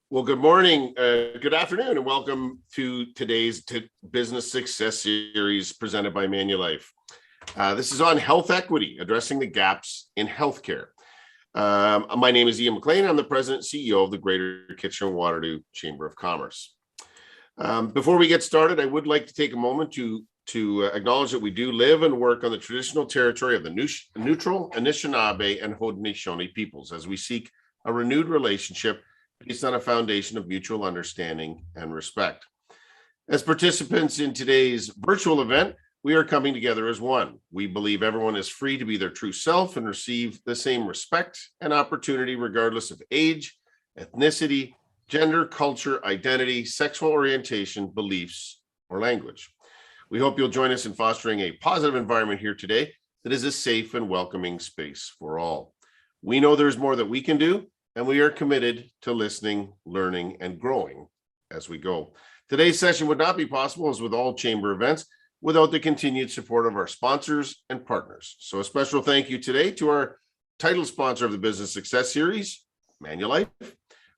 Well, good morning, good afternoon, and welcome to today's Business Success Series presented by Manulife. This is on health equity, addressing the gaps in healthcare. My name is Ian McLean. I'm the President and CEO of the Greater Kitchener-Waterloo Chamber of Commerce. Before we get started, I would like to take a moment to acknowledge that we do live and work on the traditional territory of the neutral Anishinaabe and Haudenosaunee peoples as we seek a renewed relationship based on a foundation of mutual understanding and respect. As participants in today's virtual event, we are coming together as one. We believe everyone is free to be their true self and receive the same respect and opportunity regardless of age, ethnicity, gender, culture, identity, sexual orientation, beliefs, or language. We hope you'll join us in fostering a positive environment here today that is a safe and welcoming space for all. We know there's more that we can do, and we are committed to listening, learning, and growing as we go. Today's session would not be possible, as with all chamber events, without the continued support of our sponsors and partners. So a special thank you today to our title sponsor of the Business Success Series, Manulife.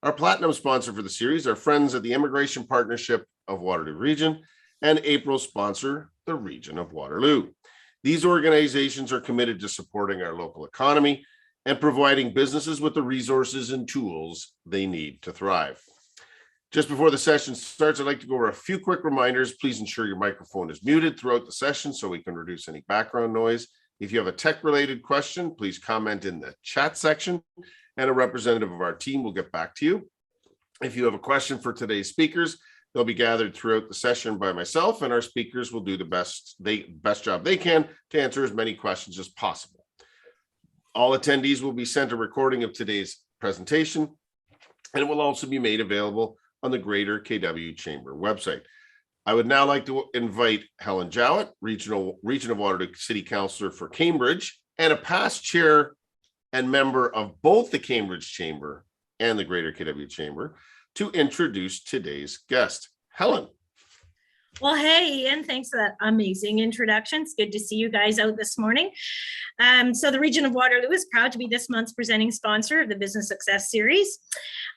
Our platinum sponsor for the series, our friends at the Immigration Partnership of Waterloo Region, and April sponsor, the Region of Waterloo. These organizations are committed to supporting our local economy and providing businesses with the resources and tools they need to thrive. Just before the session starts, I'd like to go over a few quick reminders. Please ensure your microphone is muted throughout the session so we can reduce any background noise. If you have a tech-related question, please comment in the chat section, and a representative of our team will get back to you. If you have a question for today's speakers, they'll be gathered throughout the session by myself, and our speakers will do the best job they can to answer as many questions as possible. All attendees will be sent a recording of today's presentation, and it will also be made available on the Greater KW Chamber website. I would now like to invite Helen Jowett, Region of Waterloo City Councillor for Cambridge, and a past chair and member of both the Cambridge Chamber and the Greater KW Chamber, to introduce today's guest. Helen. Well, hey, Ian, thanks for that amazing introduction. It's good to see you guys out this morning. So the Region of Waterloo is proud to be this month's presenting sponsor of the Business Success Series.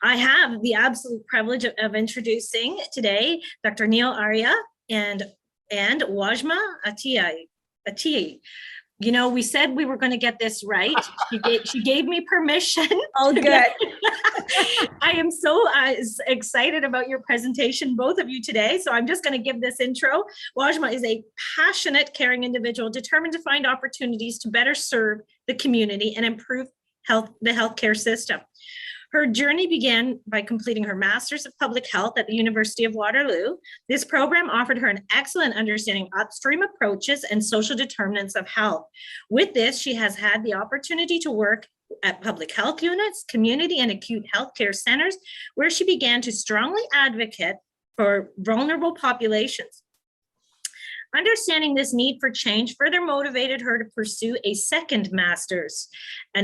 I have the absolute privilege of introducing today Dr. Neil Arya and Wajma Atiye. You know, we said we were going to get this right. She gave me permission. Oh, good. I am so excited about your presentation, both of you today. So I'm just going to give this intro. Wajma is a passionate, caring individual determined to find opportunities to better serve the community and improve the healthcare system. Her journey began by completing her Master's of Public Health at the University of Waterloo. This program offered her an excellent understanding of upstream approaches and social determinants of health. With this, she has had the opportunity to work at public health units, community and acute healthcare centers, where she began to strongly advocate for vulnerable populations. Understanding this need for change further motivated her to pursue a second master's, a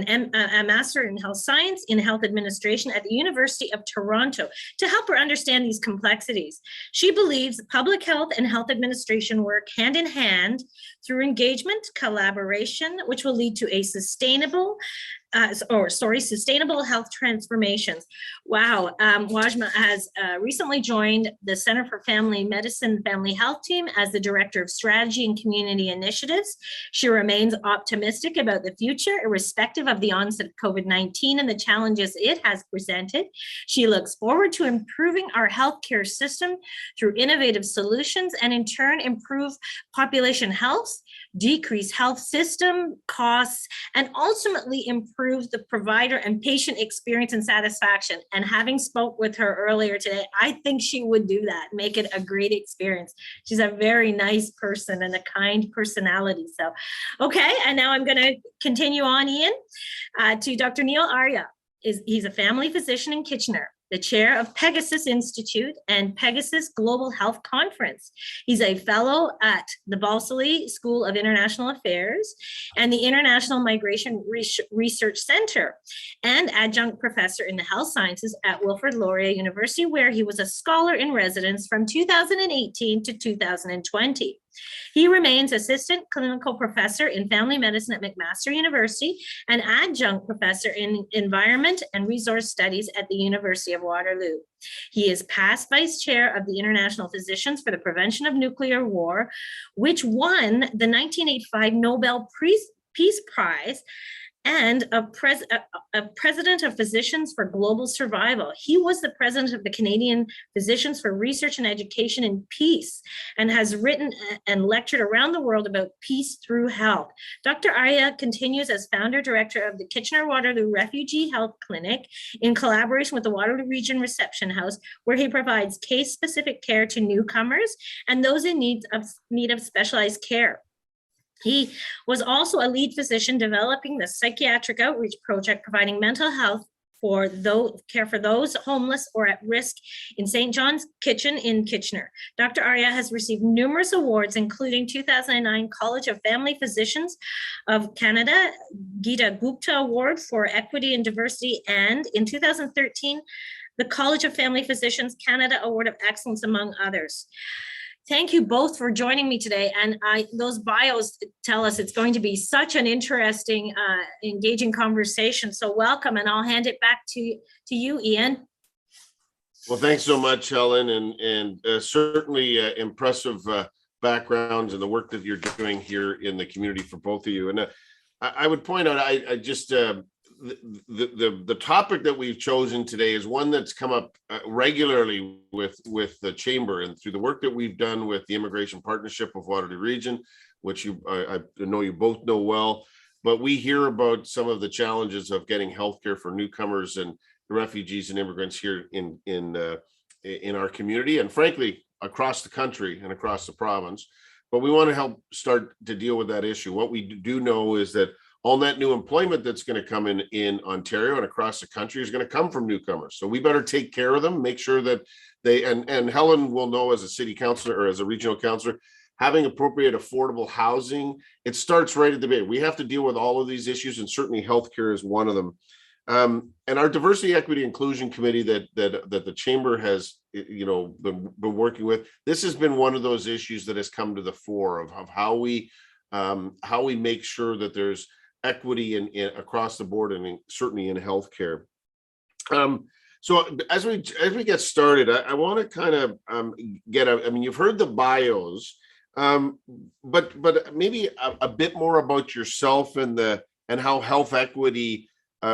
master in health science in health administration at the University of Toronto, to help her understand these complexities. She believes public health and health administration work hand in hand through engagement, collaboration, which will lead to a sustainable health transformations. Wow, Wajma has recently joined the Center for Family Medicine Family Health team as the Director of Strategy and Community Initiatives. She remains optimistic about the future, irrespective of the onset of COVID-19 and the challenges it has presented. She looks forward to improving our healthcare system through innovative solutions and in turn improve population health, decrease health system costs, and ultimately improve the provider and patient experience and satisfaction. And having spoke with her earlier today, I think she would do that, make it a great experience. She's a very nice person and a kind personality. So, okay, and now I'm going to continue on, Ian, to Dr. Neil Arya. He's a family physician in Kitchener, the chair of Pegasus Institute and Pegasus Global Health Conference. He's a fellow at the Balsillie School of International Affairs and the International Migration Research Center, and adjunct professor in the health sciences at Wilfrid Laurier University, where he was a scholar in residence from 2018 to 2020. He remains assistant clinical professor in family medicine at McMaster University and adjunct professor in environment and resource studies at the University of Waterloo. He is past vice chair of the International Physicians for the Prevention of Nuclear War, which won the 1985 Nobel Peace Prize, and a president of Physicians for Global Survival. He was the president of the Canadian Physicians for Research and Education in Peace and has written and lectured around the world about peace through health. Dr. Arya continues as founder director of the Kitchener-Waterloo Refugee Health Clinic in collaboration with the Waterloo Region Reception House, where he provides case-specific care to newcomers and those in need of specialized care. He was also a lead physician developing the Psychiatric Outreach Project, providing mental health care for those homeless or at risk in St. John's Kitchen in Kitchener. Dr. Arya has received numerous awards, including 2009 College of Family Physicians of Canada Geeta Gupta Award for Equity and Diversity, and in 2013, the College of Family Physicians Canada Award of Excellence, among others. Thank you both for joining me today. And those bios tell us it's going to be such an interesting, engaging conversation. So welcome, and I'll hand it back to you, Ian. Well, thanks so much, Helen, and certainly impressive backgrounds and the work that you're doing here in the community for both of you. And I would point out, I just the topic that we've chosen today is one that's come up regularly with the chamber, and through the work that we've done with the Immigration Partnership of Waterloo Region, which I know you both know well. But we hear about some of the challenges of getting healthcare for newcomers and refugees and immigrants here in our community, and frankly across the country and across the province. But we want to help start to deal with that issue. What we do know is that all that new employment that's going to come in Ontario and across the country is going to come from newcomers. So we better take care of them, make sure that they, and Helen will know as a city councilor or as a regional councilor, having appropriate affordable housing, it starts right at the beginning. We have to deal with all of these issues, and certainly healthcare is one of them. And our Diversity, Equity, Inclusion Committee that the chamber has, been working with, this has been one of those issues that has come to the fore of how we make sure that there's equity in across the board, and certainly in healthcare. So as we get started, I want to kind of you've heard the bios, but maybe a bit more about yourself and how health equity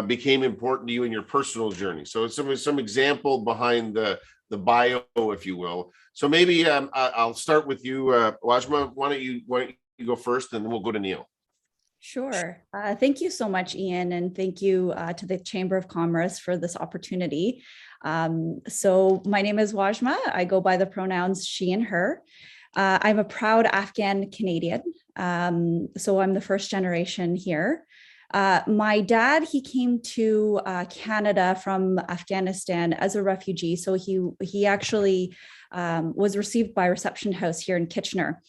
became important to you in your personal journey. So some example behind the bio, if you will. So maybe I'll start with you, Wajma. Why don't you go first, and then we'll go to Neil. Sure. Thank you so much, Ian, and thank you to the Chamber of Commerce for this opportunity. So my name is Wajma. I go by the pronouns she and her. I'm a proud Afghan Canadian. So I'm the first generation here. My dad, he came to Canada from Afghanistan as a refugee. So he actually was received by Reception House here in Kitchener.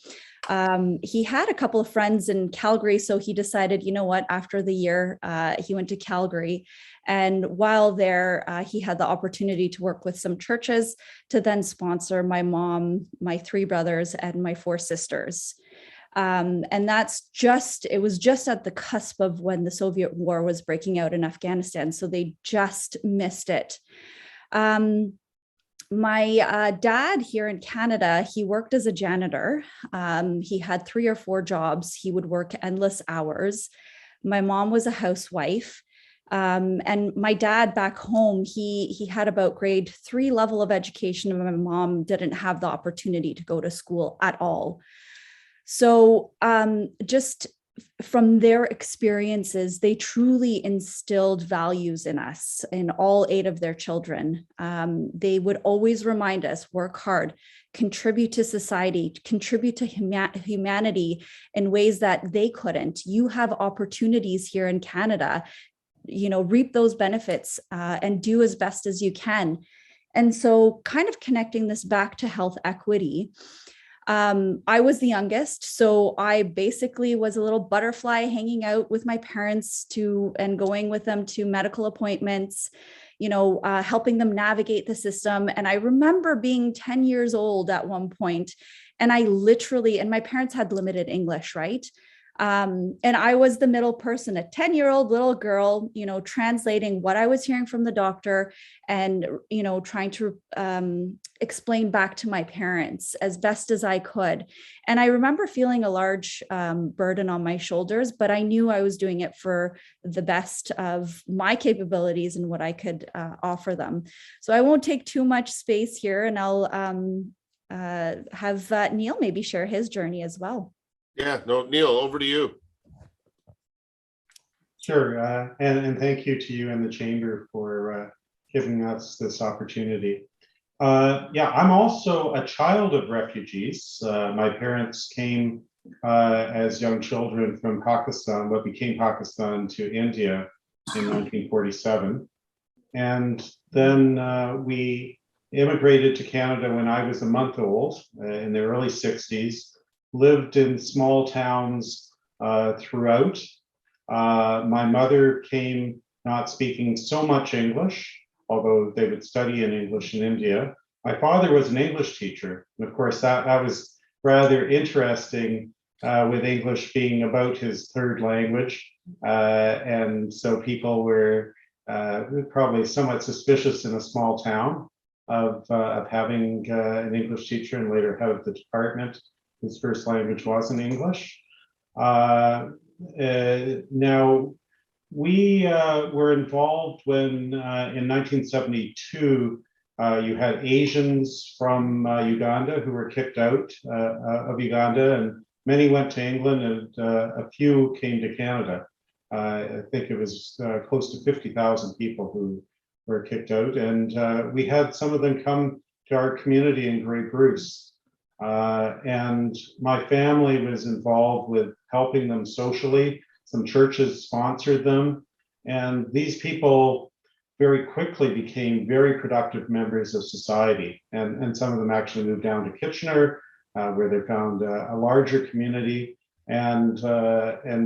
He had a couple of friends in Calgary, so he decided, you know what, after the year, he went to Calgary. And while there, he had the opportunity to work with some churches to then sponsor my mom, my 3 brothers, and my 4 sisters. And it was just at the cusp of when the Soviet war was breaking out in Afghanistan. So they just missed it. My dad here in Canada, he worked as a janitor. He had 3 or 4 jobs. He would work endless hours. My mom was a housewife. And my dad back home, he had about grade 3 level of education, and my mom didn't have the opportunity to go to school at all. So just from their experiences, they truly instilled values in us, in all 8 of their children. They would always remind us, work hard, contribute to society, contribute to humanity in ways that they couldn't. You have opportunities here in Canada, reap those benefits and do as best as you can. And so kind of connecting this back to health equity, I was the youngest, so I basically was a little butterfly hanging out with my parents and going with them to medical appointments, helping them navigate the system. And I remember being 10 years old at one point, and and my parents had limited English, right? And I was the middle person, a 10-year-old little girl, translating what I was hearing from the doctor and, trying to explain back to my parents as best as I could. And I remember feeling a large burden on my shoulders, but I knew I was doing it for the best of my capabilities and what I could offer them. So I won't take too much space here, and I'll have Neil maybe share his journey as well. Yeah, no, Neil, over to you. Sure, and thank you to you and the Chamber for giving us this opportunity. Yeah, I'm also a child of refugees. My parents came as young children from Pakistan, what became Pakistan, to India in 1947. And then we immigrated to Canada when I was a month old in the early 60s. Lived in small towns throughout. My mother came not speaking so much English, although they would study in English in India. My father was an English teacher. And of course, that was rather interesting with English being about his third language. And so people were probably somewhat suspicious in a small town of having an English teacher and later head of the department. His first language wasn't English. Now, we were involved when in 1972, you had Asians from Uganda who were kicked out of Uganda, and many went to England, and a few came to Canada. I think it was close to 50,000 people who were kicked out, and we had some of them come to our community in Grey Bruce. And my family was involved with helping them socially. Some churches sponsored them. And these people very quickly became very productive members of society. And some of them actually moved down to Kitchener, where they found a larger community and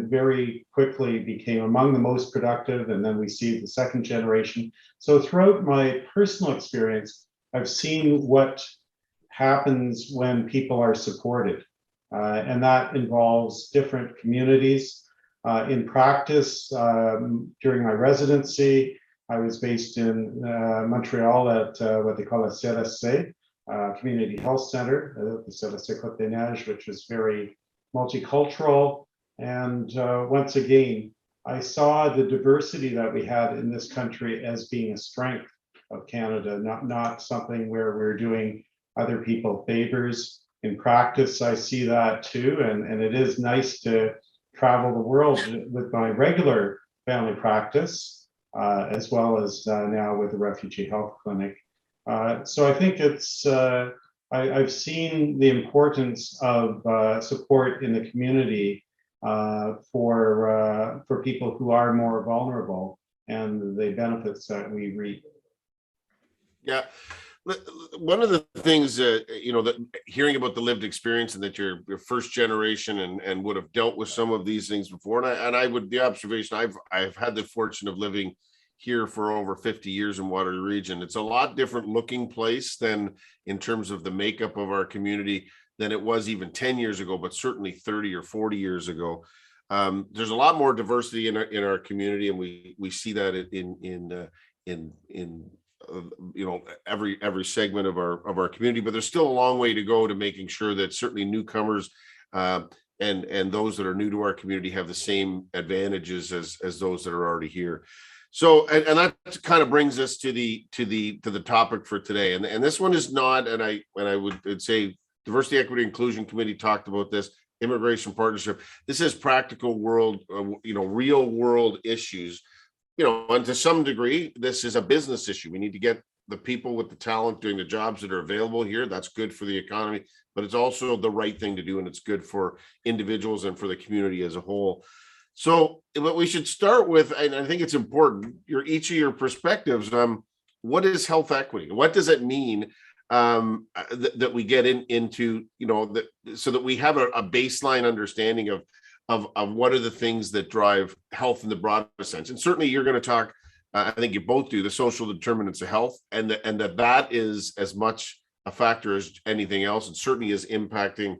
very quickly became among the most productive. And then we see the second generation. So throughout my personal experience, I've seen what happens when people are supported. And that involves different communities. In practice, during my residency, I was based in Montreal at what they call a CLSC, Community Health Center, the CLSC Côte des Neiges, which is very multicultural. And once again, I saw the diversity that we had in this country as being a strength of Canada, not something where we're doing other people favors. In practice, I see that too, and it is nice to travel the world with my regular family practice, as well as now with the Refugee Health Clinic. So I think it's, I've seen the importance of support in the community for people who are more vulnerable and the benefits that we reap. Yeah. One of the things that hearing about the lived experience and that you're first generation and would have dealt with some of these things before, the observation I've had the fortune of living here for over 50 years in Waterloo Region. It's a lot different looking place than in terms of the makeup of our community than it was even 10 years ago, but certainly 30 or 40 years ago. There's a lot more diversity in our community, and we see that in every segment of our community, but there's still a long way to go to making sure that certainly newcomers and those that are new to our community have the same advantages as those that are already here. So, and that kind of brings us to the topic for today. And this one is not, and I would say Diversity, Equity, Inclusion Committee talked about this, immigration partnership. This is practical world, real world issues. And to some degree, this is a business issue. We need to get the people with the talent doing the jobs that are available here. That's good for the economy, but it's also the right thing to do, and it's good for individuals and for the community as a whole. So what we should start with, and I think it's important, each of your perspectives, what is health equity? What does it mean? that we get into, so that we have a baseline understanding of what are the things that drive health in the broader sense. And certainly you're going to talk, I think you both do, the social determinants of health, and that is as much a factor as anything else, and certainly is impacting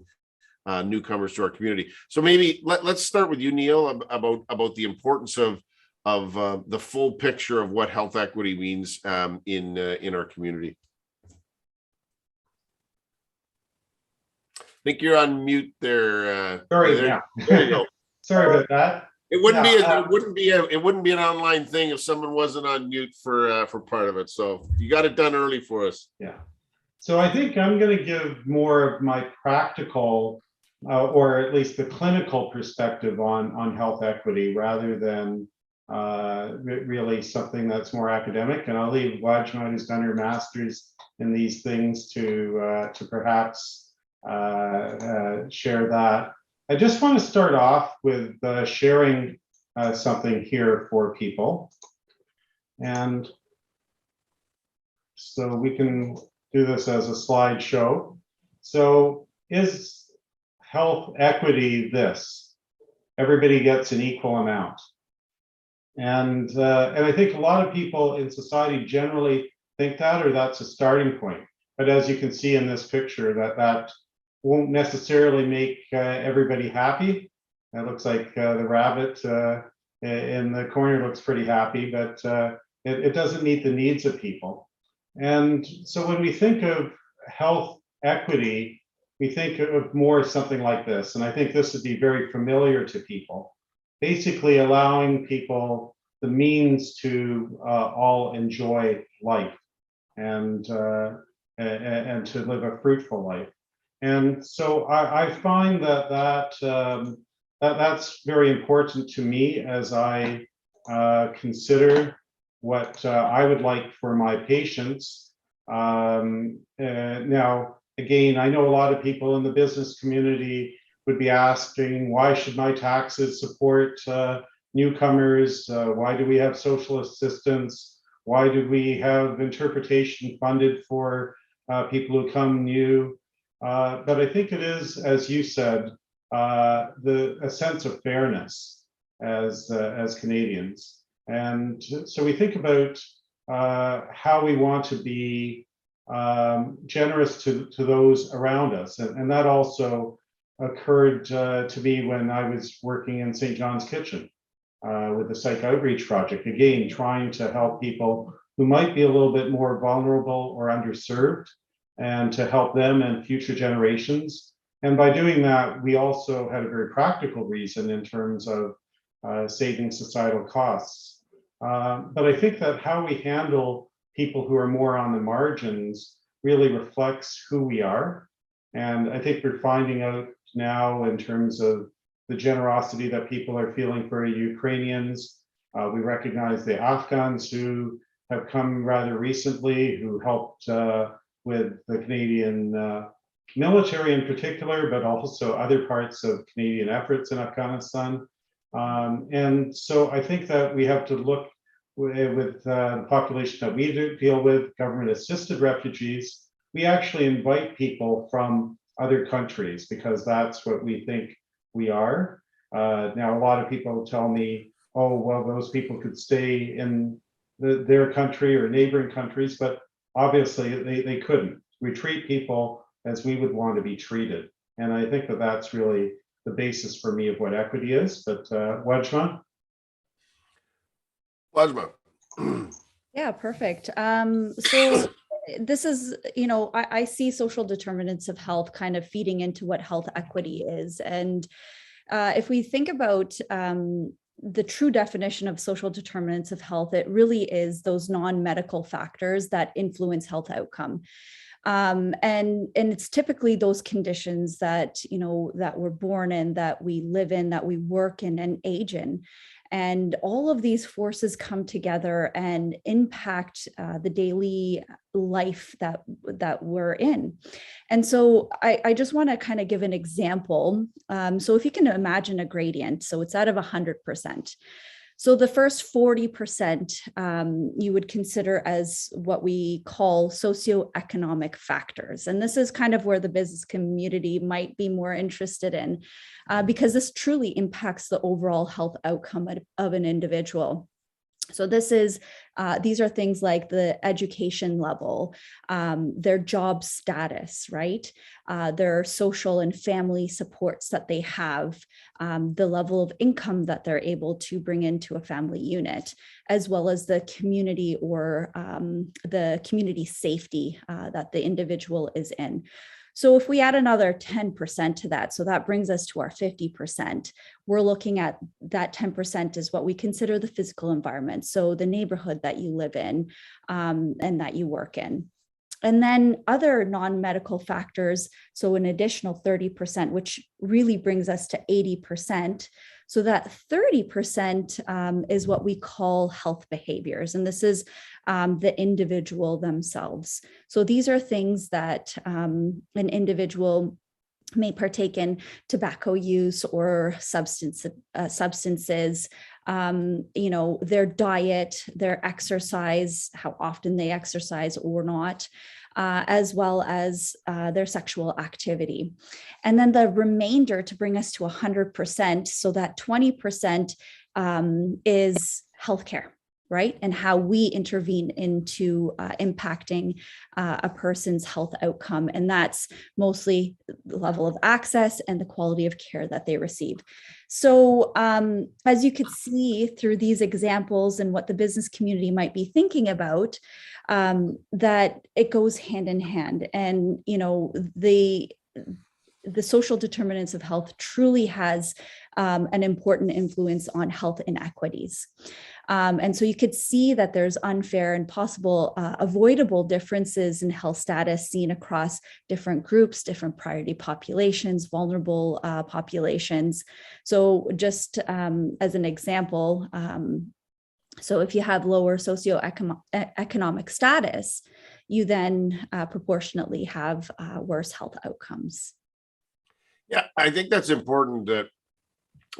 newcomers to our community. So maybe let's start with you, Neil, about the importance of the full picture of what health equity means in our community. I think you're on mute there. Sorry, there you go. Sorry about that. It wouldn't Yeah, it wouldn't be an online thing if someone wasn't on mute for part of it. So you got it done early for us. Yeah. So I think I'm going to give more of my practical, or at least the clinical perspective on health equity, rather than really something that's more academic. And I'll leave Wajma, who's done her master's in these things, to perhaps share that. I just want to start off with sharing something here for people. And so we can do this as a slideshow. So is health equity this? Everybody gets an equal amount. And I think a lot of people in society generally think that, or that's a starting point. But as you can see in this picture, that won't necessarily make everybody happy. It looks like the rabbit in the corner looks pretty happy, but it doesn't meet the needs of people. And so when we think of health equity, we think of more something like this. And I think this would be very familiar to people. Basically allowing people the means to all enjoy life and to live a fruitful life. And so I find that's very important to me as I consider what I would like for my patients. Now, again, I know a lot of people in the business community would be asking, why should my taxes support newcomers? Why do we have social assistance? Why do we have interpretation funded for people who come new? But I think it is, as you said, a sense of fairness as Canadians. And so we think about how we want to be generous to those around us. And that also occurred to me when I was working in St. John's Kitchen with the Psych Outreach Project, again, trying to help people who might be a little bit more vulnerable or underserved, and to help them and future generations. And by doing that, we also had a very practical reason in terms of saving societal costs. But I think that how we handle people who are more on the margins really reflects who we are. And I think we're finding out now in terms of the generosity that people are feeling for Ukrainians. We recognize the Afghans who have come rather recently, who helped with the Canadian military in particular, but also other parts of Canadian efforts in Afghanistan. And so I think that we have to look with the population that we deal with, government-assisted refugees. We actually invite people from other countries because that's what we think we are. Now, a lot of people tell me, oh, well, those people could stay in their country or neighboring countries, but obviously they couldn't. We treat people as we would want to be treated. And I think that that's really the basis for me of what equity is. But Wajma? Wajma. Yeah, perfect. So this is, I see social determinants of health kind of feeding into what health equity is. And if we think about the true definition of social determinants of health, it really is those non-medical factors that influence health outcome. And it's typically those conditions that, that we're born in, that we live in, that we work in and age in. And all of these forces come together and impact the daily life that we're in. And so I just want to kind of give an example. So if you can imagine a gradient, so it's out of 100%. So the first 40% you would consider as what we call socioeconomic factors. And this is kind of where the business community might be more interested in, because this truly impacts the overall health outcome of an individual. So these are things like the education level, their job status, right? Their social and family supports that they have, the level of income that they're able to bring into a family unit, as well as the community or the community safety that the individual is in. So if we add another 10% to that, so that brings us to our 50%, we're looking at that 10% is what we consider the physical environment. So the neighborhood that you live in and that you work in. And then other non-medical factors, so an additional 30%, which really brings us to 80%. So that 30% is what we call health behaviors. And this is the individual themselves. So these are things that an individual may partake in: tobacco use or substances, their diet, their exercise, how often they exercise or not, as well as their sexual activity. And then the remainder to bring us to 100%, so that 20% is healthcare, right? And how we intervene into impacting a person's health outcome. And that's mostly the level of access and the quality of care that they receive. So as you could see through these examples and what the business community might be thinking about, that it goes hand in hand. And, the social determinants of health truly has an important influence on health inequities. And so you could see that there's unfair and possible avoidable differences in health status seen across different groups, different priority populations, vulnerable populations. So just as an example, so if you have lower socioeconomic status, you then proportionately have worse health outcomes. Yeah, I think that's important that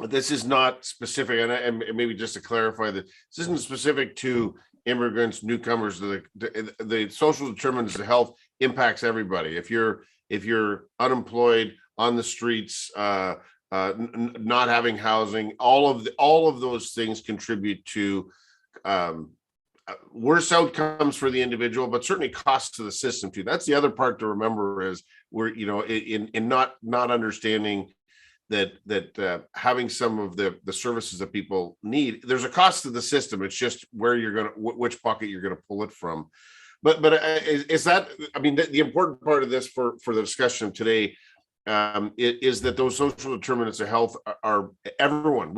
this is not specific, and maybe just to clarify that this isn't specific to immigrants, newcomers. The social determinants of health impacts everybody. If you're unemployed, on the streets, not having housing, all of those things contribute to worse outcomes for the individual, but certainly costs to the system too. That's the other part to remember is we're, in not understanding that having some of the services that people need, there's a cost to the system. It's just where which bucket you're going to pull it from. But is that, the important part of this for the discussion today is that those social determinants of health are everyone.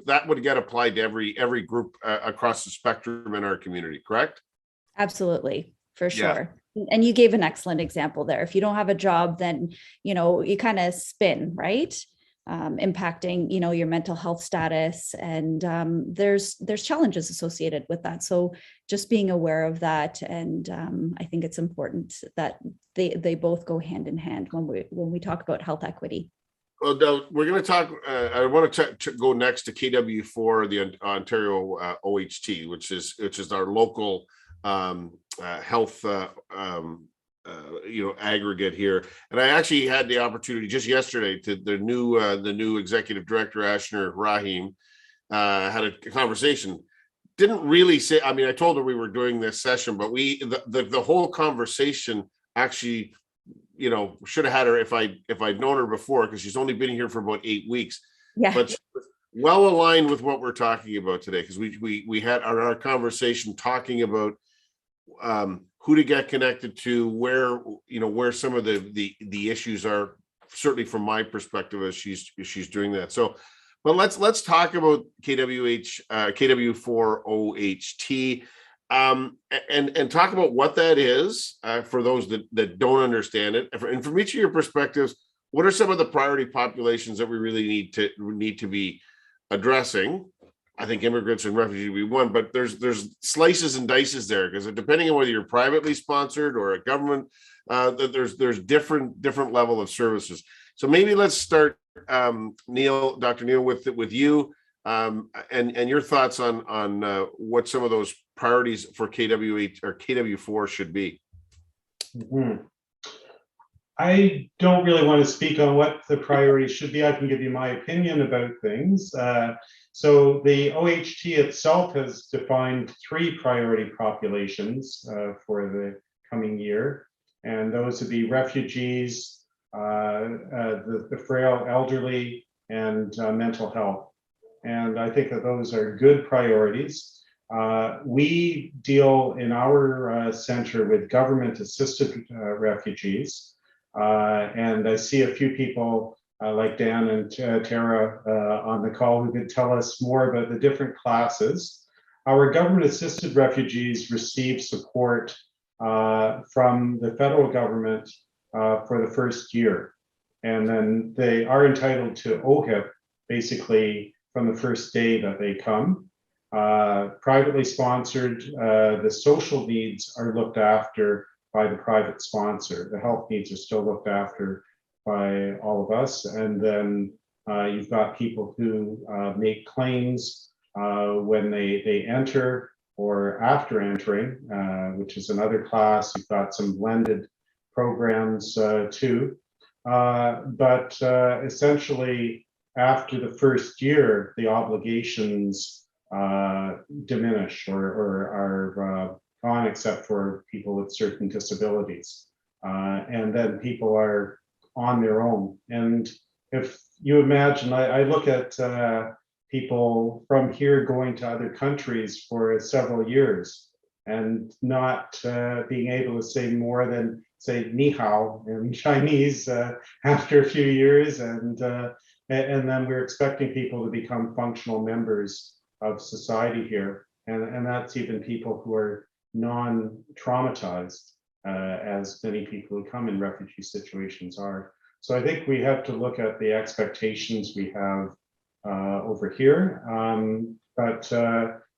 That would get applied to every group across the spectrum in our community, correct? Absolutely, for sure. Yeah. And you gave an excellent example there. If you don't have a job, then you kind of spin, right? Impacting your mental health status, and there's challenges associated with that. So just being aware of that, and I think it's important that they both go hand in hand when we talk about health equity. Well, we're going to talk. I want to go next to KW4, the Ontario OHT, which is our local health aggregate here. And I actually had the opportunity just yesterday to the new executive director, Ashner Rahim, had a conversation. Didn't really say, I told her we were doing this session, but the whole conversation actually, should have had her if I'd known her before, because she's only been here for about 8 weeks. Yeah. But she was well aligned with what we're talking about today, because we had our conversation talking about who to get connected to, where some of the issues are, certainly from my perspective as she's doing that. So, but let's talk about KW4 OHT, and talk about what that is for those that don't understand it. And from each of your perspectives, what are some of the priority populations that we really need to be addressing? I think immigrants and refugees would be one, but there's slices and dices there, because depending on whether you're privately sponsored or a government, there's different level of services. So maybe let's start, Dr. Neil, with you. And your thoughts on what some of those priorities for KW8 or KW4 should be. Mhm. I don't really want to speak on what the priorities should be. I can give you my opinion about things. So the OHT itself has defined 3 priority populations for the coming year, and those would be refugees, the frail elderly, and mental health. And I think that those are good priorities. We deal in our center with government-assisted refugees. And I see a few people like Dan and Tara on the call who could tell us more about the different classes. Our government-assisted refugees receive support from the federal government for the first year. And then they are entitled to OHIP basically from the first day that they come. Privately sponsored, the social needs are looked after by the private sponsor. The health needs are still looked after by all of us. And then you've got people who make claims when they enter or after entering, which is another class. You've got some blended programs too. But essentially, after the first year, the obligations diminish or are gone, except for people with certain disabilities. And then people are on their own. And if you imagine, I look at people from here going to other countries for several years and not being able to say more than say ni hao in Chinese after a few years. And then we're expecting people to become functional members of society here. And that's even people who are non-traumatized, as many people who come in refugee situations are. So I think we have to look at the expectations we have over here.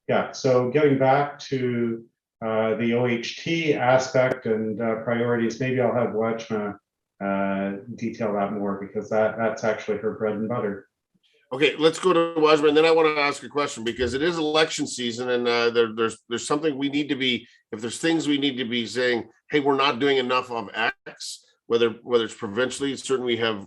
Yeah, so getting back to the OHT aspect and priorities, maybe I'll have Wajma detail that more, because that's actually her bread and butter. Okay, let's go to Wajma, and then I want to ask a question, because it is election season, and there's something we need to be, if there's things we need to be saying, hey, we're not doing enough of X, whether it's provincially. Certainly we have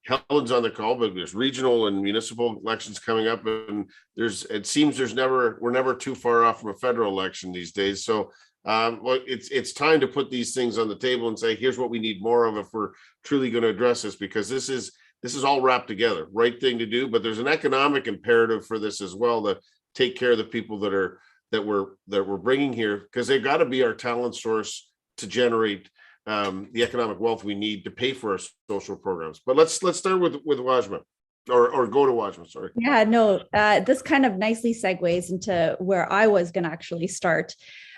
Helen's on the call, but there's regional and municipal elections coming up, and it seems we're never too far off from a federal election these days. So well, it's time to put these things on the table and say, here's what we need more of if we're truly going to address this, because this is all wrapped together. Right thing to do, but there's an economic imperative for this as well, to take care of the people that we're bringing here, because they've got to be our talent source to generate the economic wealth we need to pay for our social programs. But let's start with Wajma, or go to Wajma. Sorry. Yeah, no, this kind of nicely segues into where I was going to actually start.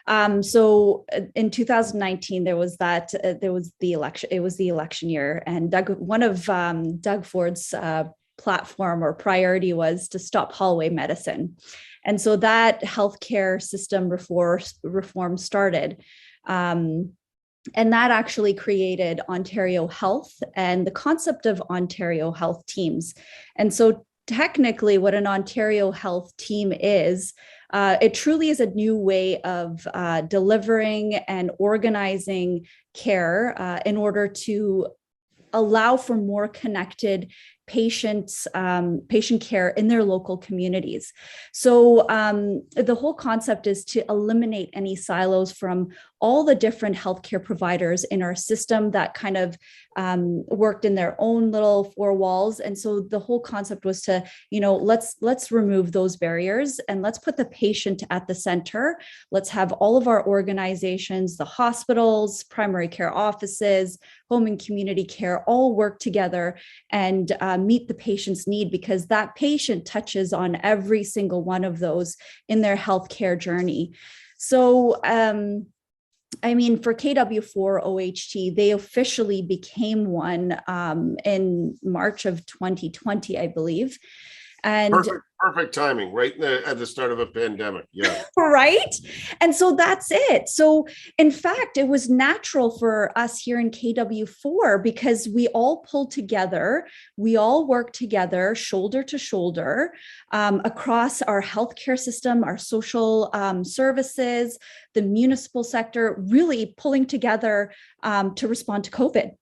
So in 2019, there was the election. It was the election year, and one of Doug Ford's platform or priority was to stop hallway medicine, and so that healthcare system reform started. And that actually created Ontario Health and the concept of Ontario Health teams. And so technically what an Ontario Health team is, it truly is a new way of delivering and organizing care in order to allow for more connected patient care in their local communities. So the whole concept is to eliminate any silos from all the different healthcare providers in our system that kind of worked in their own little four walls. And so the whole concept was to, let's remove those barriers and let's put the patient at the center. Let's have all of our organizations, the hospitals, primary care offices, home and community care, all work together and meet the patient's need, because that patient touches on every single one of those in their healthcare journey. So, for KW4 OHT, they officially became one in March of 2020, I believe. And Perfect timing, right at the start of a pandemic. Yeah. right? And so that's it. So, in fact, it was natural for us here in KW4 because we all pulled together, we all worked together, shoulder to shoulder, across our healthcare system, our social services, the municipal sector, really pulling together to respond to COVID.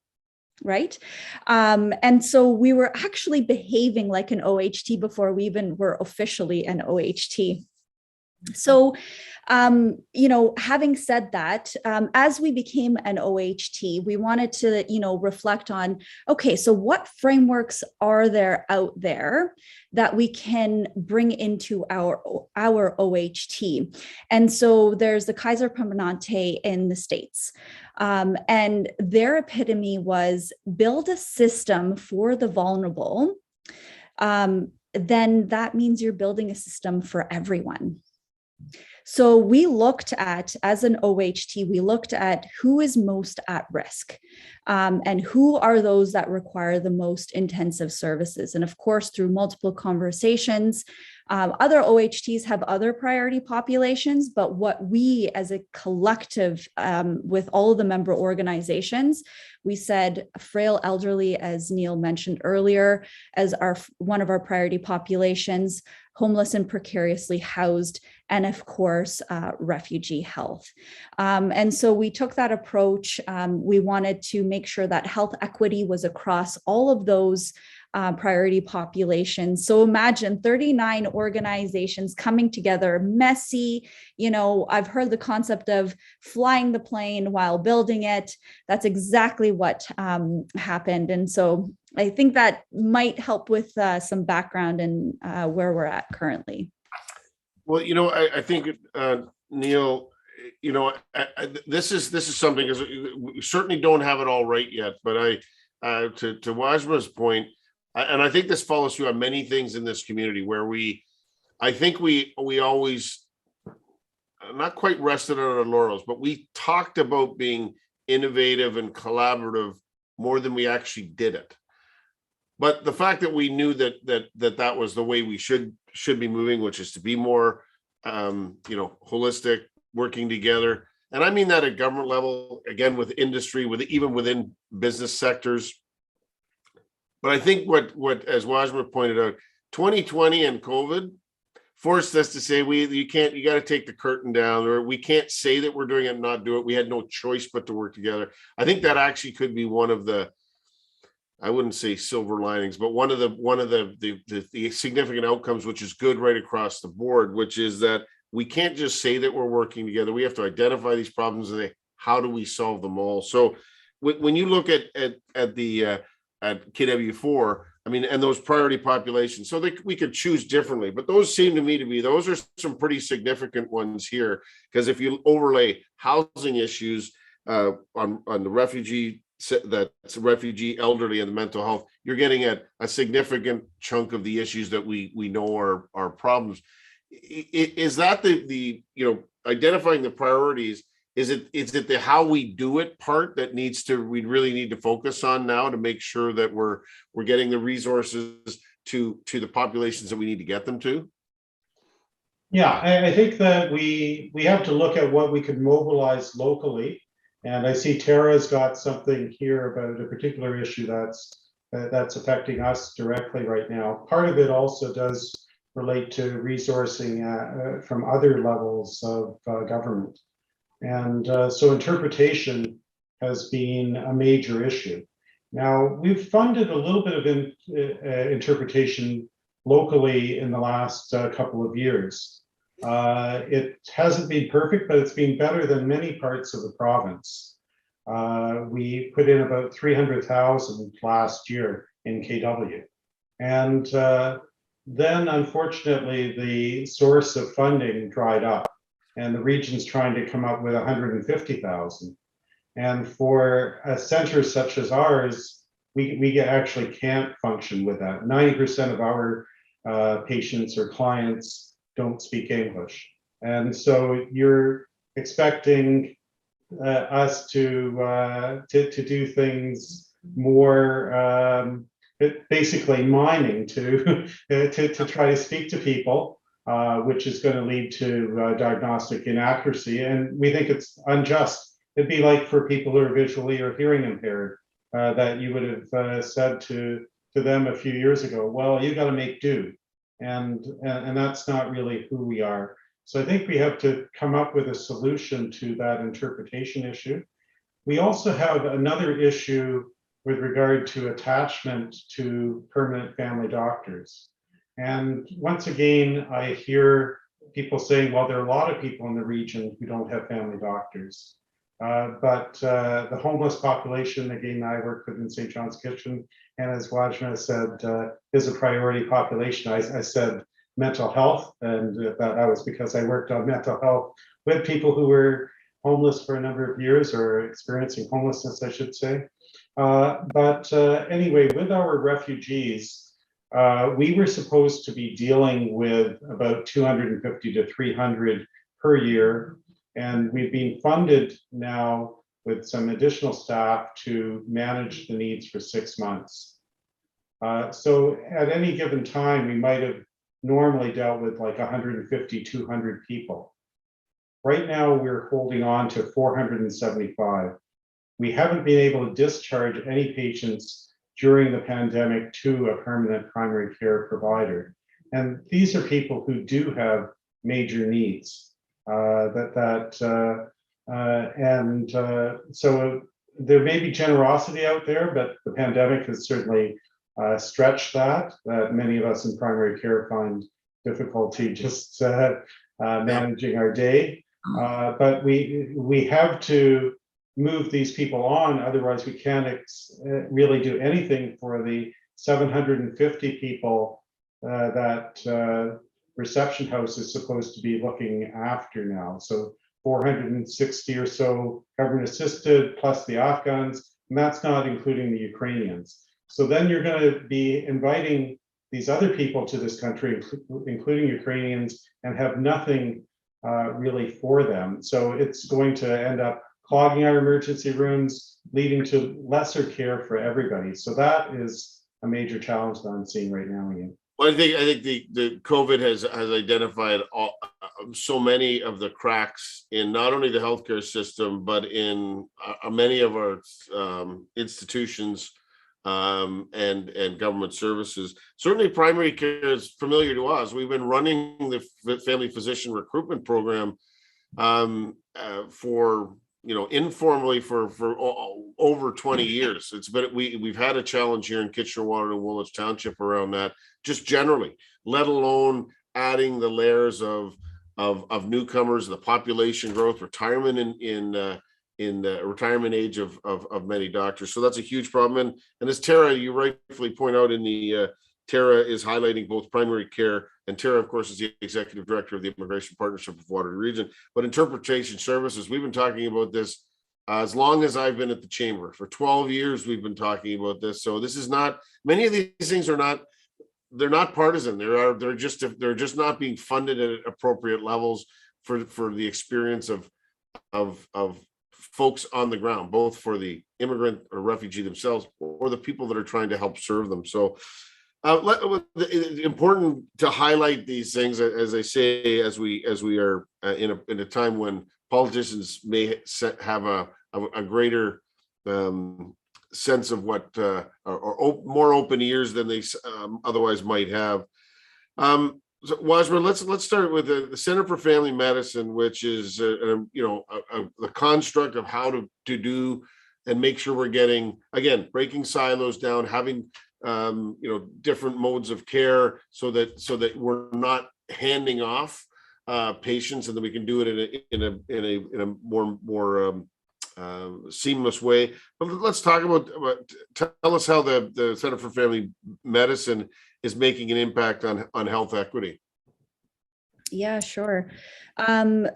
Right. And so we were actually behaving like an OHT before we even were officially an OHT. So, having said that, as we became an OHT, we wanted to, reflect on, okay, so what frameworks are there out there that we can bring into our OHT? And so there's the Kaiser Permanente in the States. And their epitome was build a system for the vulnerable. Then that means you're building a system for everyone. So we looked at, as an OHT, we looked at who is most at risk and who are those that require the most intensive services. And of course, through multiple conversations, other OHTs have other priority populations, but what we as a collective with all of the member organizations, we said frail elderly, as Neil mentioned earlier, as one of our priority populations, homeless and precariously housed, and of course, refugee health. And so we took that approach. We wanted to make sure that health equity was across all of those priority populations. So imagine 39 organizations coming together, messy. I've heard the concept of flying the plane while building it. That's exactly what happened. And so I think that might help with some background and where we're at currently. Well, I think, Neil, this is something, because we certainly don't have it all right yet, but to Wajma's point, and I think this follows through on many things in this community where I think we always not quite rested on our laurels, but we talked about being innovative and collaborative more than we actually did it. But the fact that we knew that was the way we should be moving, which is to be more, holistic, working together. And I mean that at government level, again, with industry, even within business sectors. But I think what as Wajma pointed out, 2020 and COVID forced us to say, you got to take the curtain down, or we can't say that we're doing it and not do it. We had no choice but to work together. I think that actually could be one of the, I wouldn't say silver linings, but one of the significant outcomes, which is good right across the board, which is that we can't just say that we're working together. We have to identify these problems and say, how do we solve them all? So when you look at KW4, I mean, and those priority populations, so we could choose differently, but those seem to me to be, those are some pretty significant ones here, because if you overlay housing issues on the refugee, that's refugee, elderly, and the mental health, you're getting at a significant chunk of the issues that we know are problems. Is that the identifying the priorities? Is it the how we do it part that we really need to focus on now to make sure that we're getting the resources to the populations that we need to get them to? Yeah, I think that we have to look at what we could mobilize locally. And I see Tara's got something here about a particular issue that's affecting us directly right now. Part of it also does relate to resourcing from other levels of government. And so interpretation has been a major issue. Now, we've funded a little bit of interpretation locally in the last couple of years. It hasn't been perfect, but it's been better than many parts of the province. We put in about 300,000 last year in KW. And then, unfortunately, the source of funding dried up, and the region's trying to come up with 150,000. And for a center such as ours, we actually can't function with that. 90% of our patients or clients don't speak English. And so you're expecting us to do things more basically miming to, to try to speak to people, which is going to lead to diagnostic inaccuracy. And we think it's unjust. It'd be like for people who are visually or hearing impaired, that you would have said to them a few years ago, well, you got to make do. And that's not really who we are. So I think we have to come up with a solution to that interpretation issue. We also have another issue with regard to attachment to permanent family doctors. And once again, I hear people saying, well, there are a lot of people in the region who don't have family doctors. But the homeless population, again, I work with in St. John's Kitchen, and as Wajma said, is a priority population. I said mental health, and that was because I worked on mental health with people who were homeless for a number of years, or experiencing homelessness, I should say. But anyway, with our refugees, we were supposed to be dealing with about 250 to 300 per year. And we've been funded now with some additional staff to manage the needs for 6 months. So at any given time, we might have normally dealt with like 150, 200 people. Right now, we're holding on to 475. We haven't been able to discharge any patients during the pandemic to a permanent primary care provider. And these are people who do have major needs. So there may be generosity out there, but the pandemic has certainly stretched that. Many of us in primary care find difficulty just managing our day. But we have to move these people on, otherwise we can't really do anything for the 750 people that reception house is supposed to be looking after now. So 460 or so government assisted, plus the Afghans, and that's not including the Ukrainians. So then you're going to be inviting these other people to this country, including Ukrainians, and have nothing really for them. So it's going to end up clogging our emergency rooms, leading to lesser care for everybody. So that is a major challenge that I'm seeing right now, Ian. Well, I think the COVID has identified so many of the cracks in not only the healthcare system, but in many of our institutions and government services. Certainly primary care is familiar to us. We've been running the family physician recruitment program for, informally for over 20 years. It's been, we've had a challenge here in Kitchener-Waterloo and Woolwich Township around that, just generally, let alone adding the layers of newcomers, the population growth, retirement in the retirement age of many doctors. So that's a huge problem. And as Tara, you rightfully point out in the Tara is highlighting both primary care, and Tara, of course, is the executive director of the Immigration Partnership of Waterloo Region. But interpretation services, we've been talking about this as long as I've been at the chamber. For 12 years, we've been talking about this. So this is not, many of these things are not, they're not partisan. They're just not being funded at appropriate levels for the experience of folks on the ground, both for the immigrant or refugee themselves or the people that are trying to help serve them. So it's important to highlight these things, as I say, as we are in a time when politicians may have a greater sense of what or more open ears than they otherwise might have. So Wajma, let's start with the Center for Family Medicine, which is the construct of how to do and make sure we're getting, again, breaking silos down, having different modes of care, so that we're not handing off patients, and that we can do it in a more seamless way. But let's talk about tell us how the Center for Family Medicine is making an impact on health equity. Yeah, sure.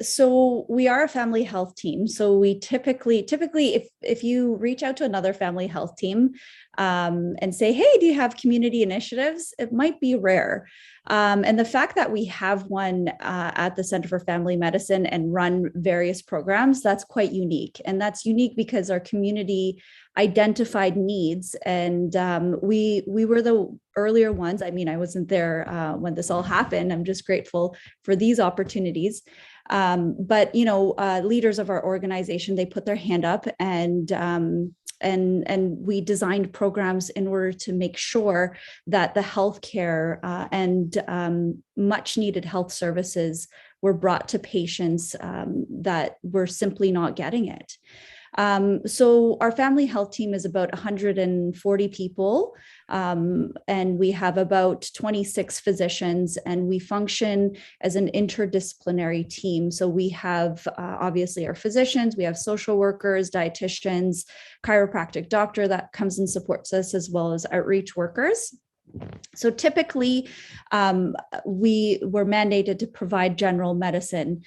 So we are a family health team. So we typically, if you reach out to another family health team, and say, hey, do you have community initiatives? It might be rare. And the fact that we have one at the Center for Family Medicine and run various programs, that's quite unique. And that's unique because our community identified needs. And we were the earlier ones. I mean, I wasn't there when this all happened. I'm just grateful for these opportunities. But, you know, leaders of our organization, they put their hand up and we designed programs in order to make sure that the healthcare and much needed health services were brought to patients that were simply not getting it. So our family health team is about 140 people, and we have about 26 physicians, and we function as an interdisciplinary team. So we have obviously our physicians, we have social workers, dietitians, chiropractic doctor that comes and supports us, as well as outreach workers. So typically, we were mandated to provide general medicine.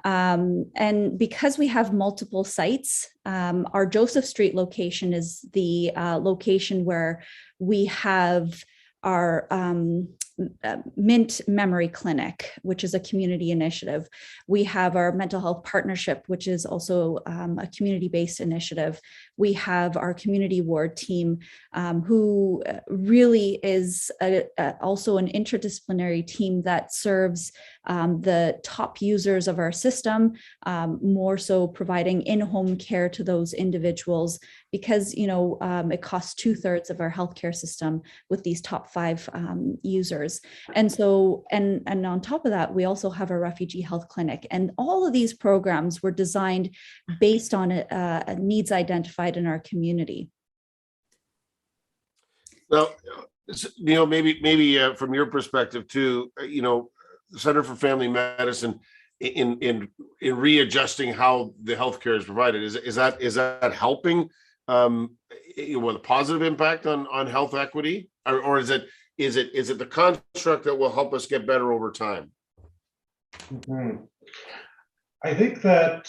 And because we have multiple sites, our Joseph Street location is the location where we have our Mint Memory Clinic, which is a community initiative. We have our mental health partnership, which is also a community-based initiative. We have our community ward team, who really is also an interdisciplinary team that serves the top users of our system, more so providing in-home care to those individuals, because, you know, it costs 2/3 of our healthcare system with these top 5 users. And so, and on top of that, we also have a refugee health clinic. And all of these programs were designed based on needs identified in our community. Well, you know, maybe from your perspective too, you know, the Center for Family Medicine in readjusting how the healthcare is provided, is that helping with a positive impact on health equity, or is it the construct that will help us get better over time? Mm-hmm. I think that,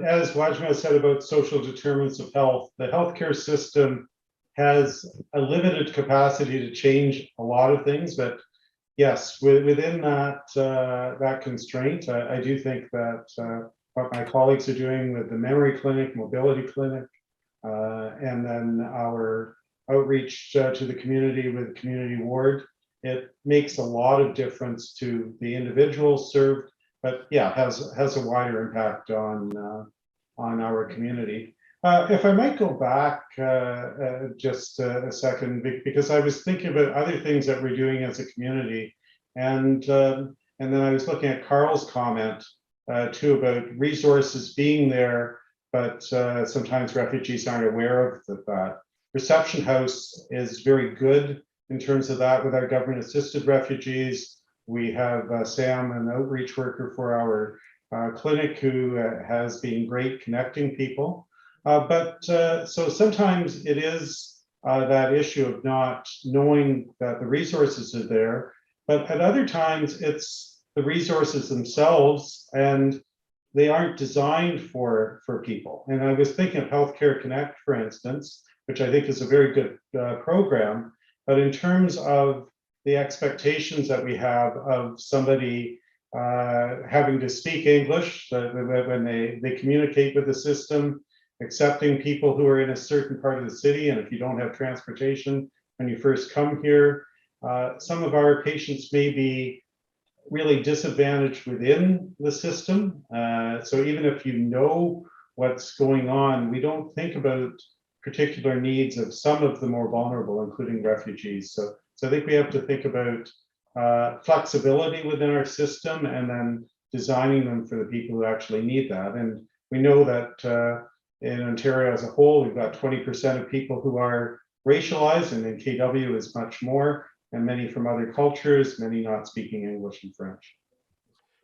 as Wajma said about social determinants of health, the healthcare system has a limited capacity to change a lot of things. But yes, within that constraint, I do think that what my colleagues are doing with the memory clinic, mobility clinic, and then our outreach to the community with community ward, it makes a lot of difference to the individuals served, but yeah, has a wider impact on our community. If I might go back just a second, because I was thinking about other things that we're doing as a community, and then I was looking at Carl's comment too about resources being there, but sometimes refugees aren't aware of that. Reception House is very good in terms of that with our government assisted refugees. We have Sam, an outreach worker for our clinic, who has been great connecting people. But so sometimes it is that issue of not knowing that the resources are there, but at other times it's the resources themselves and they aren't designed for people. And I was thinking of Healthcare Connect, for instance, which I think is a very good program. But in terms of the expectations that we have of somebody having to speak English when they communicate with the system, accepting people who are in a certain part of the city, and if you don't have transportation when you first come here, some of our patients may be really disadvantaged within the system. So even if you know what's going on, we don't think about particular needs of some of the more vulnerable, including refugees. So I think we have to think about flexibility within our system and then designing them for the people who actually need that. And we know that in Ontario as a whole, we've got 20% of people who are racialized, and in KW is much more, and many from other cultures, many not speaking English and French.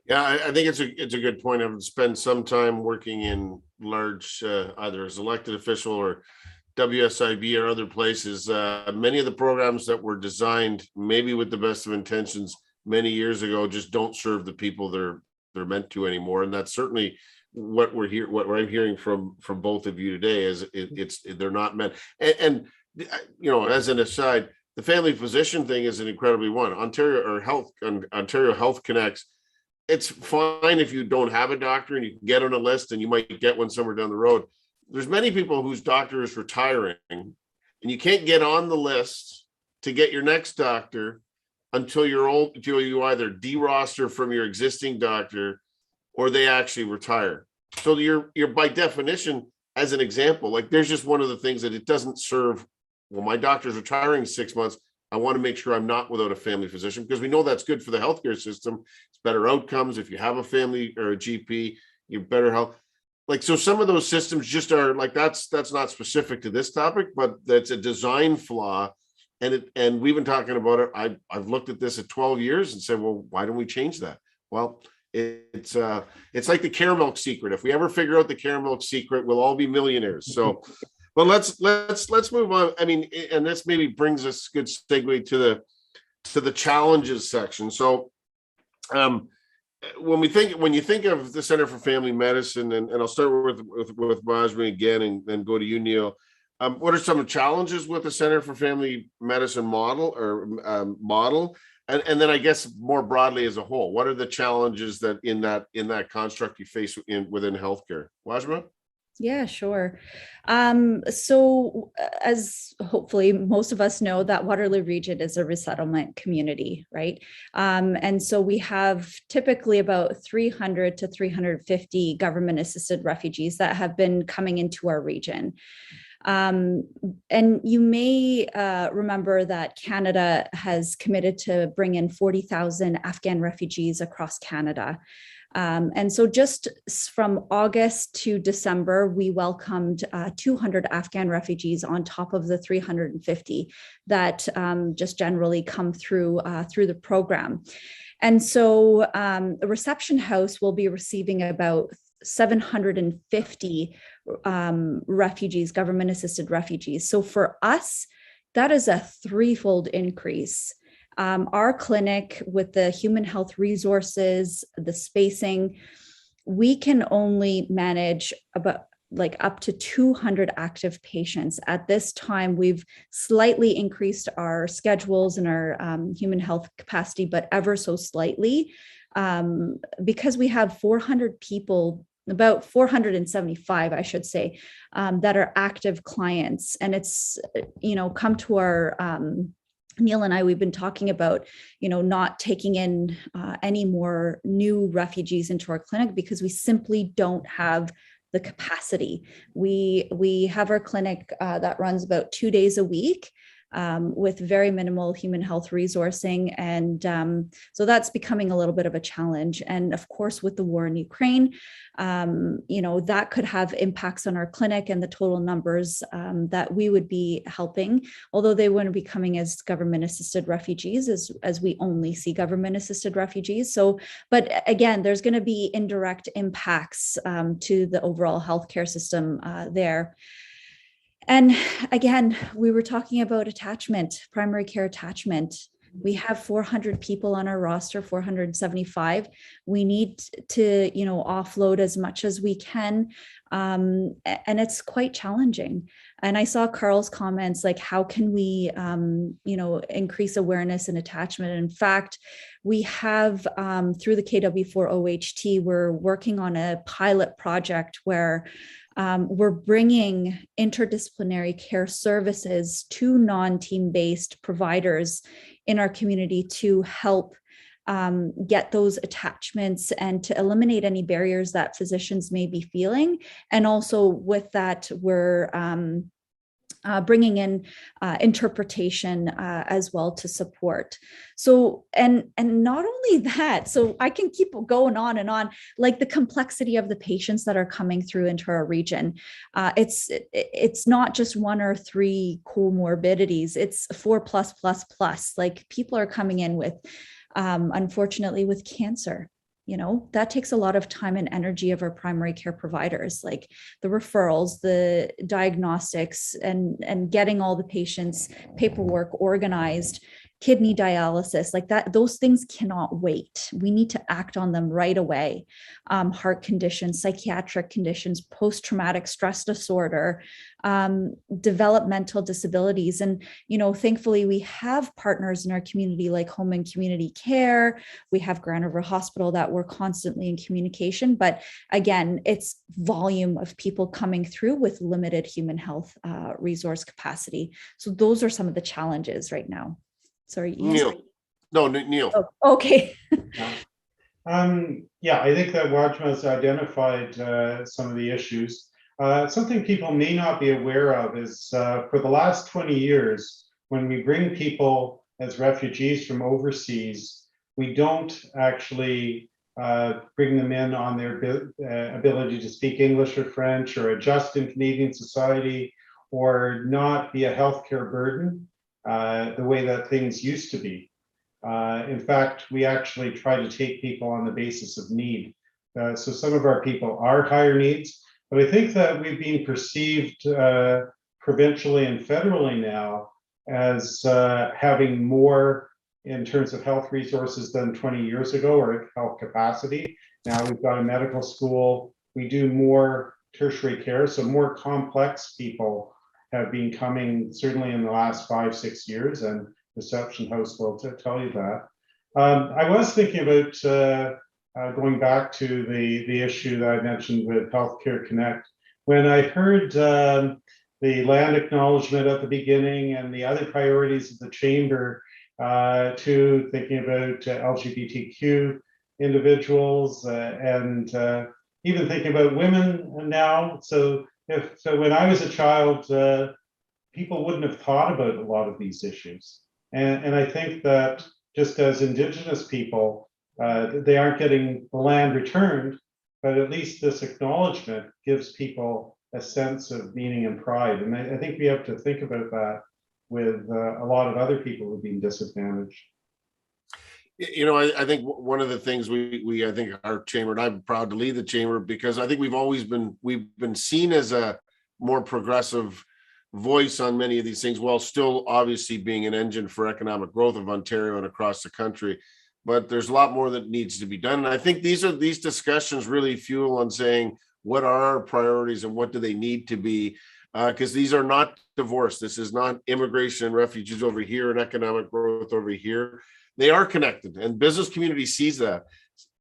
Yeah, I think it's a good point. I've spent some time working in large, either as elected official or WSIB or other places. Many of the programs that were designed, maybe with the best of intentions many years ago, just don't serve the people they're meant to anymore. And that's certainly what I'm hearing from both of you today is they're not meant. And as an aside, the family physician thing is an incredibly one. Ontario Health Connects. It's fine if you don't have a doctor and you can get on a list and you might get one somewhere down the road. There's many people whose doctor is retiring and you can't get on the list to get your next doctor until you either de-roster from your existing doctor or they actually retire. So you're by definition, as an example, like there's just one of the things that it doesn't serve. Well, my doctor's retiring in 6 months. I want to make sure I'm not without a family physician because we know that's good for the healthcare system. It's better outcomes. If you have a family or a GP, you're better health. Like, so some of those systems just are like, that's not specific to this topic, but that's a design flaw. And we've been talking about it. I've looked at this at 12 years and said, well, why don't we change that? Well, it's like the caramel secret. If we ever figure out the caramel secret, we'll all be millionaires. So, but let's move on. I mean, and this maybe brings us good segue to the challenges section. So, when you think of the Center for Family Medicine, and I'll start with Bajma again, and then go to you, Neil. What are some of the challenges with the Center for Family Medicine model? And then I guess more broadly as a whole, what are the challenges that in that construct you face within healthcare? Wajma? Yeah, sure. So as hopefully most of us know, that Waterloo region is a resettlement community, right? And so we have typically about 300 to 350 government assisted refugees that have been coming into our region. And you may remember that Canada has committed to bring in 40,000 Afghan refugees across Canada. And so just from August to December, we welcomed 200 Afghan refugees on top of the 350 that just generally come through the program. And so the reception house will be receiving about 750 refugees, government assisted refugees. So for us, that is a threefold increase. Our clinic, with the human health resources, the spacing, we can only manage about up to 200 active patients. At this time, we've slightly increased our schedules and our human health capacity, but ever so slightly, because we have 400 people, about 475, I should say, that are active clients. And it's, come to our, Neil and I, we've been talking about, not taking in any more new refugees into our clinic because we simply don't have the capacity. We have our clinic that runs about 2 days a week with very minimal human health resourcing. And so that's becoming a little bit of a challenge. And of course, with the war in Ukraine, that could have impacts on our clinic and the total numbers that we would be helping, although they wouldn't be coming as government assisted refugees as we only see government assisted refugees. So, but again, there's going to be indirect impacts to the overall healthcare system there. And again, we were talking about attachment, primary care attachment. We have 400 people on our roster, 475. We need to, offload as much as we can. And it's quite challenging. And I saw Carl's comments, like, how can we, increase awareness and attachment? In fact, we have, through the KW4OHT, we're working on a pilot project where we're bringing interdisciplinary care services to non-team-based providers in our community to help get those attachments and to eliminate any barriers that physicians may be feeling. And also with that, we're bringing in interpretation as well to support. So, and not only that, so I can keep going on and on, like the complexity of the patients that are coming through into our region. It's not just 1 or 3 comorbidities, it's 4+++. Like, people are coming in with, unfortunately, with cancer. That takes a lot of time and energy of our primary care providers, like the referrals, the diagnostics, and getting all the patients' paperwork organized kidney dialysis, like that, those things cannot wait. We need to act on them right away. Heart conditions, psychiatric conditions, post-traumatic stress disorder, developmental disabilities. And, thankfully we have partners in our community like Home and Community Care. We have Grand River Hospital that we're constantly in communication. But again, it's volume of people coming through with limited human health resource capacity. So those are some of the challenges right now. Sorry, Ian. Neil. No, Neil. Oh, okay. Yeah, I think that Wajma has identified some of the issues. Something people may not be aware of is for the last 20 years, when we bring people as refugees from overseas, we don't actually bring them in on their ability to speak English or French or adjust in Canadian society or not be a healthcare burden the way that things used to be. In fact, we actually try to take people on the basis of need. So some of our people are higher needs, but I think that we've been perceived provincially and federally now as having more in terms of health resources than 20 years ago, or health capacity. Now we've got a medical school, we do more tertiary care, so more complex people have been coming certainly in the last 5-6 years, and Reception House will tell you that. I was thinking about going back to the issue that I mentioned with Healthcare Connect. When I heard the land acknowledgement at the beginning and the other priorities of the Chamber, to thinking about LGBTQ individuals and even thinking about women now. So when I was a child, people wouldn't have thought about a lot of these issues. And I think that just as Indigenous people, they aren't getting the land returned, but at least this acknowledgement gives people a sense of meaning and pride. And I think we have to think about that with a lot of other people who've been disadvantaged. I think one of the things I think our chamber, and I'm proud to lead the chamber because I think we've been seen as a more progressive voice on many of these things, while still obviously being an engine for economic growth of Ontario and across the country. But there's a lot more that needs to be done. And I think these discussions really fuel on saying, what are our priorities and what do they need to be? Because these are not divorced. This is not immigration and refugees over here and economic growth over here. They are connected, and business community sees that.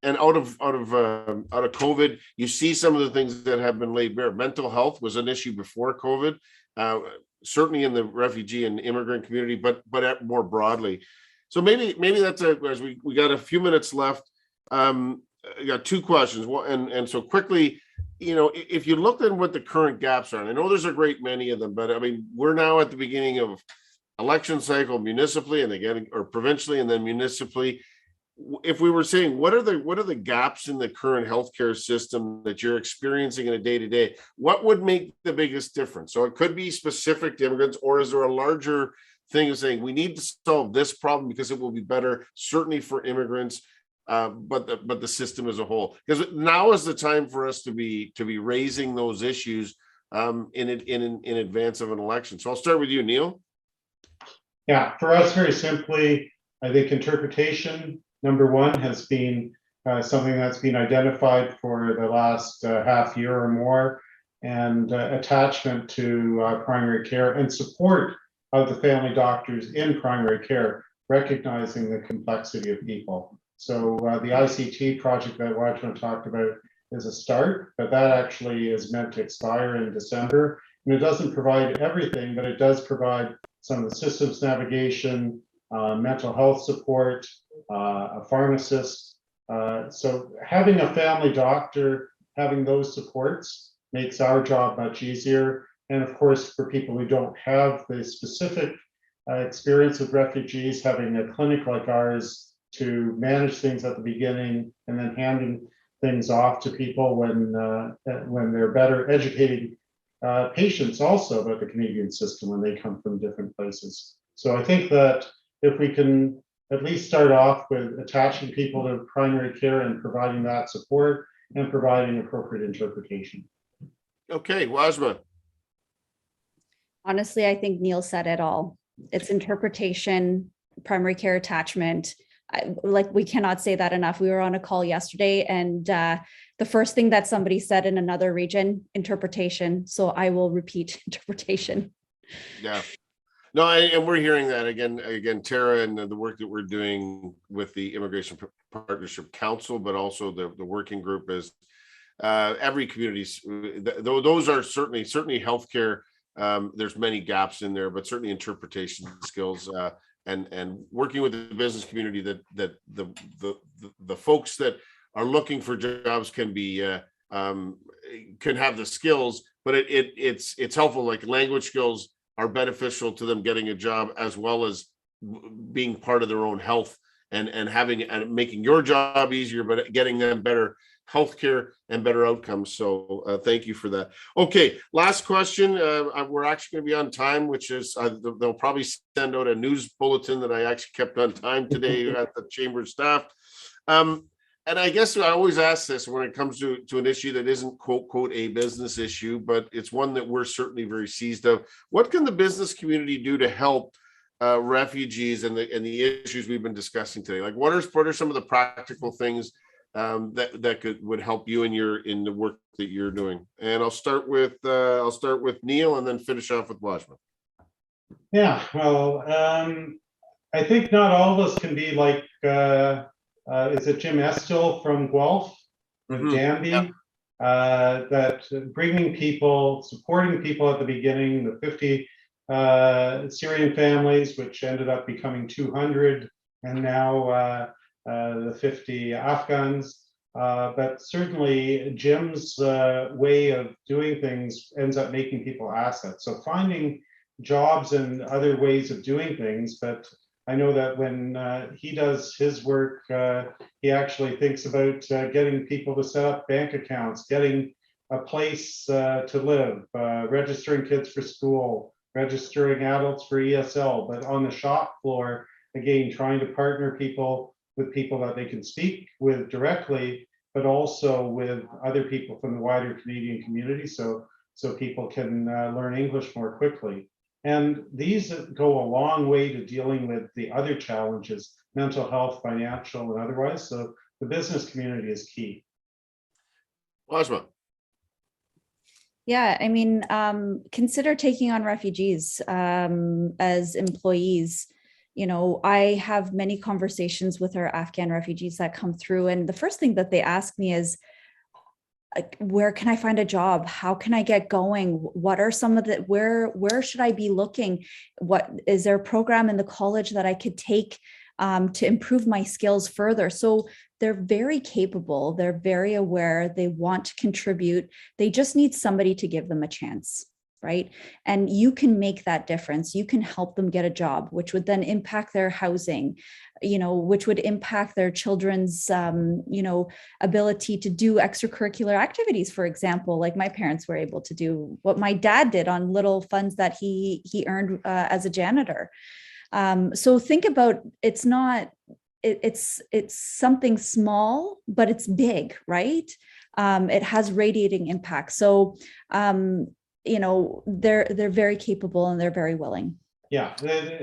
And out of COVID, you see some of the things that have been laid bare. Mental health was an issue before COVID, certainly in the refugee and immigrant community, but more broadly. So maybe that's as we got a few minutes left. I got two questions. And so quickly, if you look at what the current gaps are, and I know there's a great many of them, but I mean, we're now at the beginning of election cycle municipally and again, or provincially and then municipally. If we were saying, what are the gaps in the current healthcare system that you're experiencing in a day-to-day, what would make the biggest difference? So it could be specific to immigrants, or is there a larger thing of saying we need to solve this problem because it will be better, certainly for immigrants, but the system as a whole? Because now is the time for us to be raising those issues in advance of an election. So I'll start with you, Neil. Yeah, for us, very simply, I think interpretation, number one, has been something that's been identified for the last half year or more, and attachment to primary care and support of the family doctors in primary care, recognizing the complexity of people. So the ICT project that Wajma talked about is a start, but that actually is meant to expire in December. And it doesn't provide everything, but it does provide some of the systems navigation, mental health support, a pharmacist. So having a family doctor, having those supports makes our job much easier. And of course, for people who don't have the specific experience with refugees, having a clinic like ours to manage things at the beginning and then handing things off to people when they're better, educating patients also about the Canadian system when they come from different places. So I think that if we can at least start off with attaching people to primary care and providing that support and providing appropriate interpretation. Okay, Wajma. Honestly, I think Neil said it all. It's interpretation, primary care attachment. Like, we cannot say that enough. We were on a call yesterday, and the first thing that somebody said in another region, interpretation. So I will repeat interpretation. Yeah. No, and we're hearing that again, Tara, and the work that we're doing with the Immigration Partnership Council, but also the working group is every community's, those are certainly healthcare. There's many gaps in there, but certainly interpretation skills, and working with the business community, that the folks that are looking for jobs can have the skills, but it's helpful. Like, language skills are beneficial to them getting a job, as well as being part of their own health and having and making your job easier, but getting them better healthcare and better outcomes. So thank you for that. Okay, last question. We're actually going to be on time, which is they'll probably send out a news bulletin that I actually kept on time today at the chamber staff. And I guess I always ask this when it comes to an issue that isn't quote a business issue, but it's one that we're certainly very seized of. What can the business community do to help refugees and the issues we've been discussing today? Like, what are some of the practical things that would help you in the work that you're doing? And I'll start with Neil, and then finish off with Wajma. Yeah, well, I think not all of us can be like, is it Jim Estill from Guelph, with Danby? Yep. That supporting people at the beginning, the 50 Syrian families, which ended up becoming 200, and now the 50 Afghans. But certainly Jim's way of doing things ends up making people assets. So finding jobs and other ways of doing things, but I know that when he does his work, he actually thinks about getting people to set up bank accounts, getting a place to live, registering kids for school, registering adults for ESL, but on the shop floor, again, trying to partner people with people that they can speak with directly, but also with other people from the wider Canadian community, so people can learn English more quickly. And these go a long way to dealing with the other challenges, mental health, financial, and otherwise. So the business community is key. Wajma. Yeah, I mean, consider taking on refugees as employees. You know, I have many conversations with our Afghan refugees that come through, and the first thing that they ask me is, where can I find a job? How can I get going? What are some of the, where should I be looking? What is there a program in the college that I could take to improve my skills further? So they're very capable. They're very aware. They want to contribute. They just need somebody to give them a chance, right? And you can make that difference. You can help them get a job, which would then impact their housing, you know, which would impact their children's, you know, ability to do extracurricular activities, for example, like my parents were able to do, what my dad did on little funds that he earned as a janitor. So think about, it's something small, but it's big, right? It has radiating impact. So, you know, they're very capable and they're very willing. Yeah,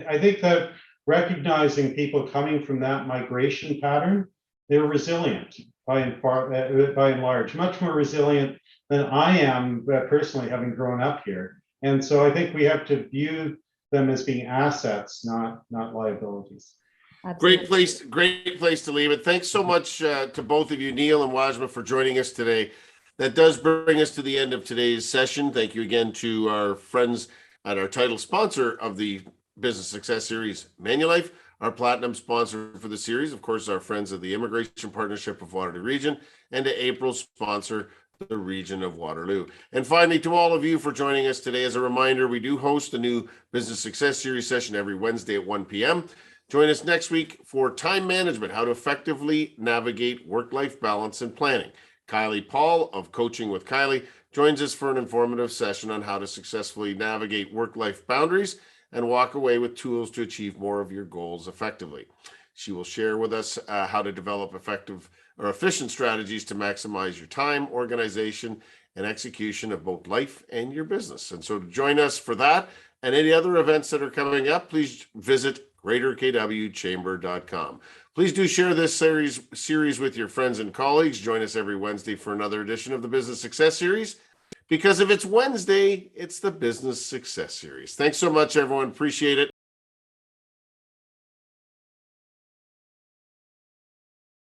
I think that recognizing people coming from that migration pattern, they're resilient by and large, much more resilient than I am personally, having grown up here. And so I think we have to view them as being assets, not liabilities. Absolutely. Great place to leave it. Thanks so much to both of you, Neil and Wajma, for joining us today. That does bring us to the end of today's session. Thank you again to our friends at our title sponsor of the Business Success Series, Manulife, our platinum sponsor for the series, of course, our friends of the Immigration Partnership of Waterloo Region, and to April's sponsor, the Region of Waterloo. And finally, to all of you for joining us today. As a reminder, we do host a new Business Success Series session every Wednesday at 1 p.m. Join us next week for Time Management, how to effectively navigate work-life balance and planning. Kylie Paul of Coaching with Kylie joins us for an informative session on how to successfully navigate work-life boundaries and walk away with tools to achieve more of your goals effectively. She will share with us how to develop effective or efficient strategies to maximize your time, organization, and execution of both life and your business. And so to join us for that and any other events that are coming up, please visit greaterkwchamber.com. Please do share this series with your friends and colleagues. Join us every Wednesday for another edition of the Business Success Series. Because if it's Wednesday, it's the Business Success Series. Thanks so much, everyone. Appreciate it.